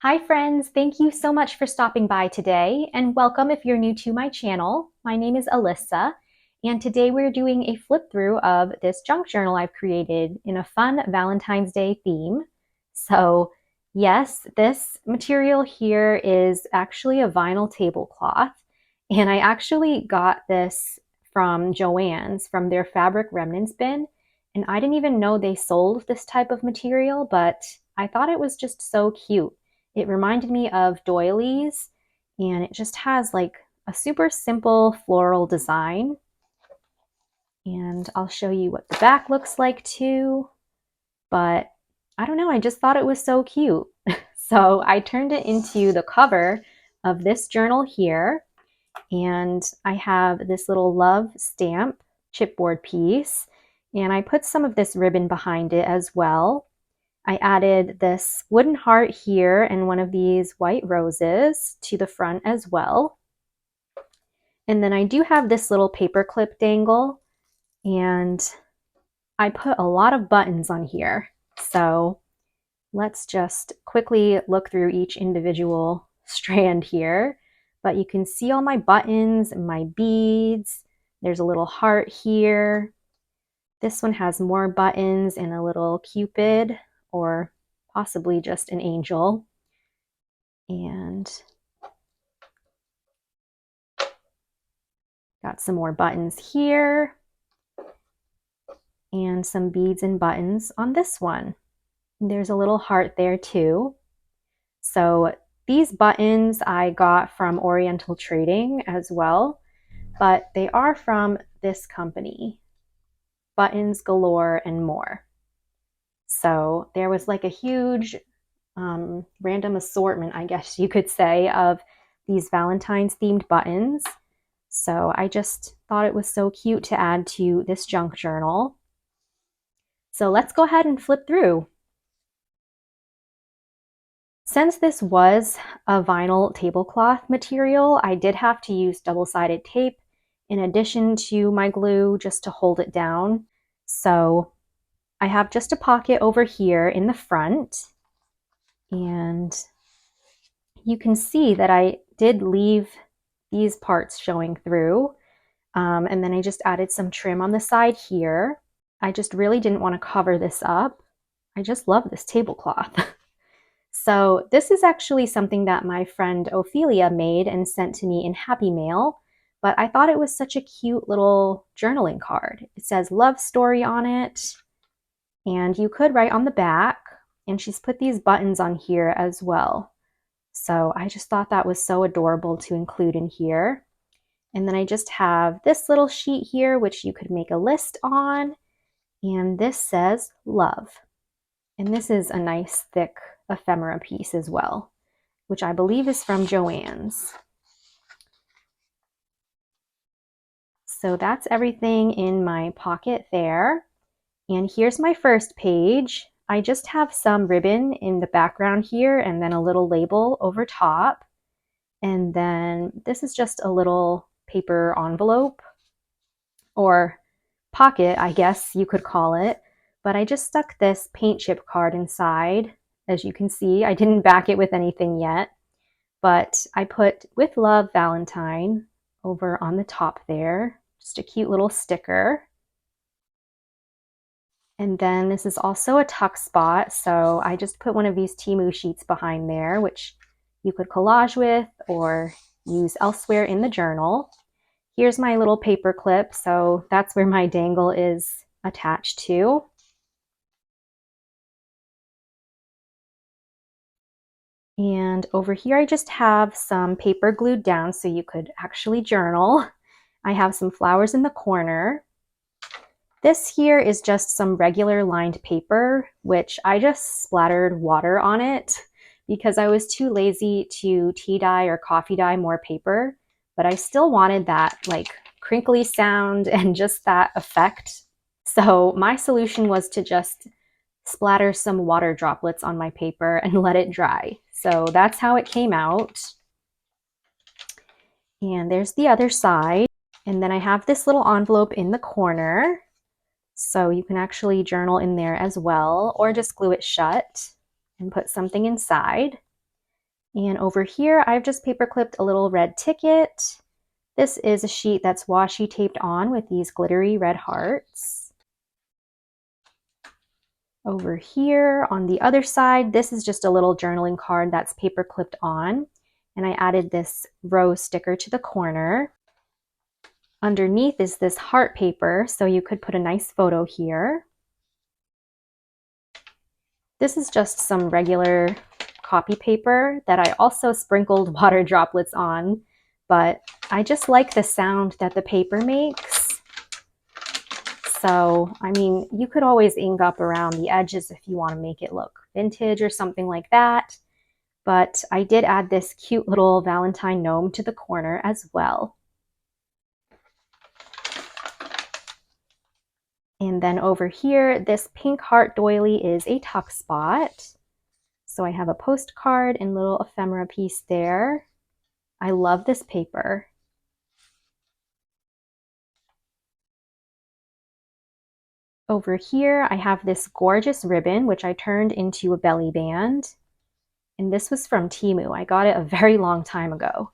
Hi friends, thank you so much for stopping by today and welcome if you're new to my channel. My name is Alyssa and today we're doing a flip through of this junk journal I've created in a fun Valentine's Day theme. So yes, this material here is actually a vinyl tablecloth and I actually got this from Joann's from their fabric remnants bin, and I didn't even know they sold this type of material, but I thought it was just so cute. It reminded me of doilies, and it just has like a super simple floral design. And I'll show you what the back looks like too. But I don't know, I just thought it was so cute. So I turned it into the cover of this journal here. And I have this little love stamp chipboard piece. And I put some of this ribbon behind it as well. I added this wooden heart here and one of these white roses to the front as well. And then I do have this little paper clip dangle, and I put a lot of buttons on here. So let's just quickly look through each individual strand here. But you can see all my buttons and my beads. There's a little heart here. This one has more buttons and a little cupid, or possibly just an angel. And got some more buttons here and some beads and buttons on this one. There's a little heart there too. So these buttons I got from Oriental Trading as well, but they are from this company, Buttons Galore and More. So there was like a huge random assortment, I guess you could say, of these Valentine's themed buttons. So I just thought it was so cute to add to this junk journal. So let's go ahead and flip through. Since this was a vinyl tablecloth material, I did have to use double-sided tape in addition to my glue just to hold it down. So I have just a pocket over here in the front, and you can see that I did leave these parts showing through. And then I just added some trim on the side here. I just really didn't want to cover this up. I just love this tablecloth. So this is actually something that my friend Ophelia made and sent to me in Happy Mail, but I thought it was such a cute little journaling card. It says love story on it, and you could write on the back, and she's put these buttons on here as well. So I just thought that was so adorable to include in here. And then I just have this little sheet here, which you could make a list on. And this says love. And this is a nice thick ephemera piece as well, which I believe is from Joann's. So that's everything in my pocket there. And here's my first page. I just have some ribbon in the background here and then a little label over top. And then this is just a little paper envelope, or pocket, I guess you could call it. But I just stuck this paint chip card inside. As you can see, I didn't back it with anything yet, but I put "With Love, Valentine" over on the top there. Just a cute little sticker. And then this is also a tuck spot, so I just put one of these Temu sheets behind there, which you could collage with or use elsewhere in the journal. Here's my little paper clip, so that's where my dangle is attached to. And over here I just have some paper glued down so you could actually journal. I have some flowers in the corner. This here is just some regular lined paper, which I just splattered water on it because I was too lazy to tea dye or coffee dye more paper, but I still wanted that like crinkly sound and just that effect. So my solution was to just splatter some water droplets on my paper and let it dry. So that's how it came out. And there's the other side. And then I have this little envelope in the corner. So you can actually journal in there as well, or just glue it shut and put something inside. And over here, I've just paper clipped a little red ticket. This is a sheet that's washi taped on with these glittery red hearts. Over here on the other side, this is just a little journaling card that's paper clipped on. And I added this rose sticker to the corner. Underneath is this heart paper, so you could put a nice photo here. This is just some regular copy paper that I also sprinkled water droplets on, but I just like the sound that the paper makes. So, I mean, you could always ink up around the edges if you want to make it look vintage or something like that. But I did add this cute little Valentine gnome to the corner as well. And then over here, this pink heart doily is a tuck spot. So I have a postcard and little ephemera piece there. I love this paper. Over here, I have this gorgeous ribbon, which I turned into a belly band. And this was from Temu. I got it a very long time ago.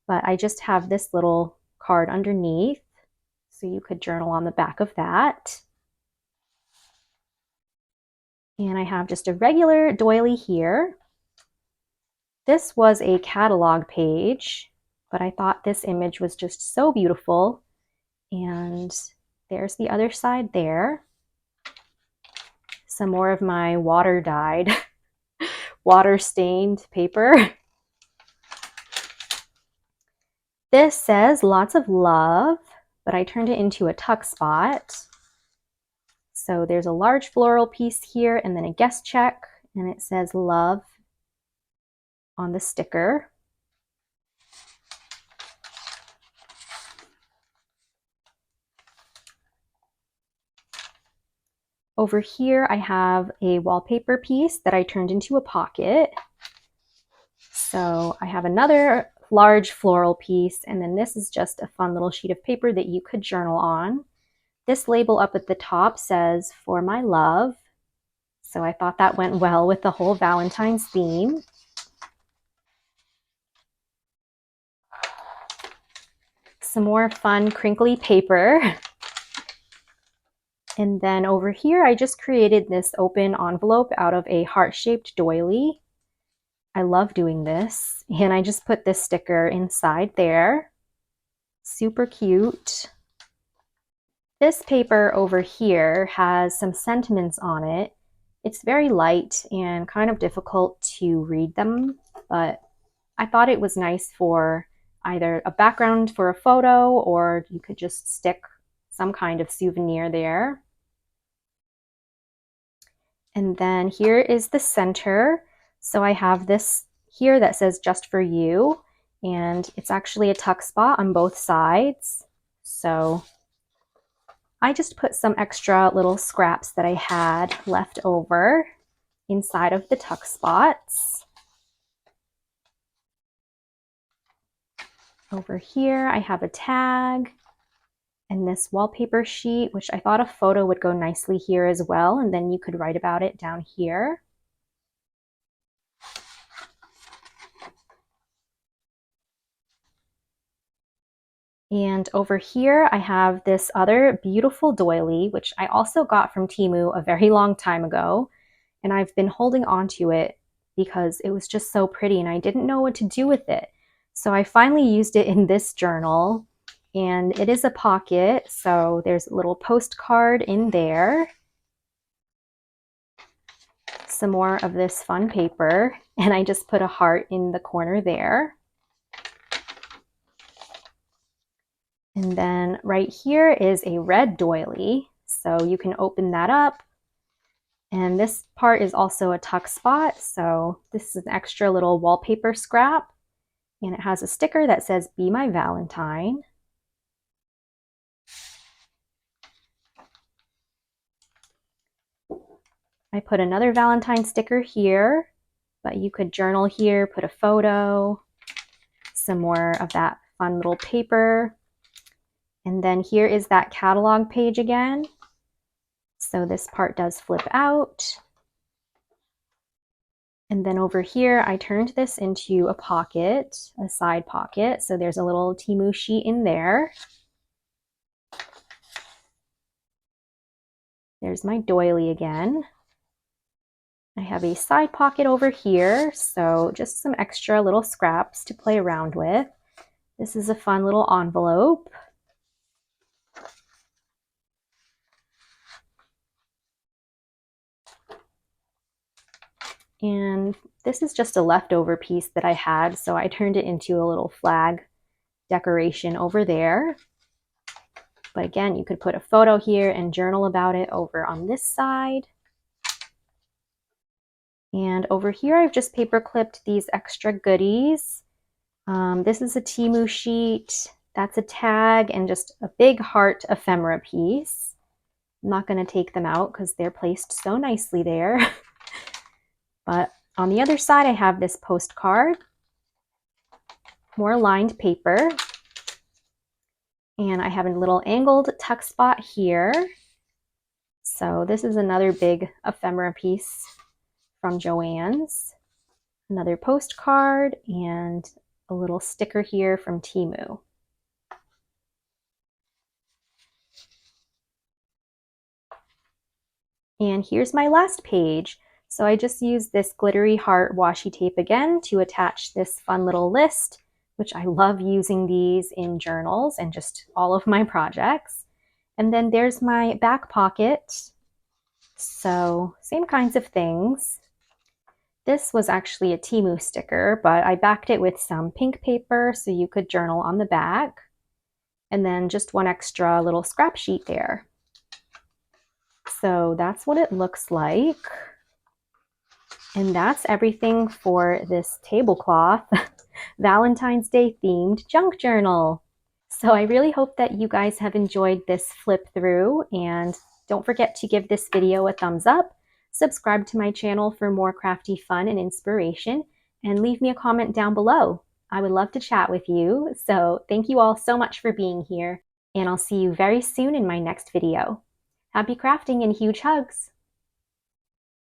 But I just have this little card underneath, so you could journal on the back of that. And I have just a regular doily here. This was a catalog page, but I thought this image was just so beautiful. And there's the other side there. Some more of my water-dyed, water-stained paper. This says lots of love, but I turned it into a tuck spot. So there's a large floral piece here and then a guest check, and it says love on the sticker. Over here, I have a wallpaper piece that I turned into a pocket. So I have another large floral piece, and then this is just a fun little sheet of paper that you could journal on. This label up at the top says, "For my love." So I thought that went well with the whole Valentine's theme. Some more fun crinkly paper. And then over here, I just created this open envelope out of a heart-shaped doily. I love doing this. And I just put this sticker inside there. Super cute. This paper over here has some sentiments on it. It's very light and kind of difficult to read them, but I thought it was nice for either a background for a photo, or you could just stick some kind of souvenir there. And then here is the center. So I have this here that says "Just for You," and it's actually a tuck spot on both sides. So I just put some extra little scraps that I had left over inside of the tuck spots. Over here, I have a tag and this wallpaper sheet, which I thought a photo would go nicely here as well, and then you could write about it down here. And over here, I have this other beautiful doily, which I also got from Temu a very long time ago. And I've been holding on to it because it was just so pretty and I didn't know what to do with it. So I finally used it in this journal, and it is a pocket. So there's a little postcard in there. Some more of this fun paper, and I just put a heart in the corner there. And then right here is a red doily. So you can open that up. And this part is also a tuck spot. So this is an extra little wallpaper scrap. And it has a sticker that says "Be My Valentine." I put another Valentine sticker here, but you could journal here, put a photo, some more of that fun little paper. And then here is that catalog page again. So this part does flip out. And then over here, I turned this into a pocket, a side pocket. So there's a little Temu sheet in there. There's my doily again. I have a side pocket over here, so just some extra little scraps to play around with. This is a fun little envelope. And this is just a leftover piece that I had, so I turned it into a little flag decoration over there. But again, you could put a photo here and journal about it over on this side. And over here, I've just paper clipped these extra goodies. This is a Temu sheet. That's a tag and just a big heart ephemera piece. I'm not going to take them out because they're placed so nicely there. But on the other side, I have this postcard, more lined paper. And I have a little angled tuck spot here. So this is another big ephemera piece from Joann's. Another postcard and a little sticker here from Temu. And here's my last page. So I just used this glittery heart washi tape again to attach this fun little list, which I love using these in journals and just all of my projects. And then there's my back pocket. So same kinds of things. This was actually a Temu sticker, but I backed it with some pink paper so you could journal on the back. And then just one extra little scrap sheet there. So that's what it looks like. And that's everything for this tablecloth Valentine's Day themed junk journal. So I really hope that you guys have enjoyed this flip through, and don't forget to give this video a thumbs up, subscribe to my channel for more crafty fun and inspiration, and leave me a comment down below. I would love to chat with you. So thank you all so much for being here, and I'll see you very soon in my next video. Happy crafting and huge hugs!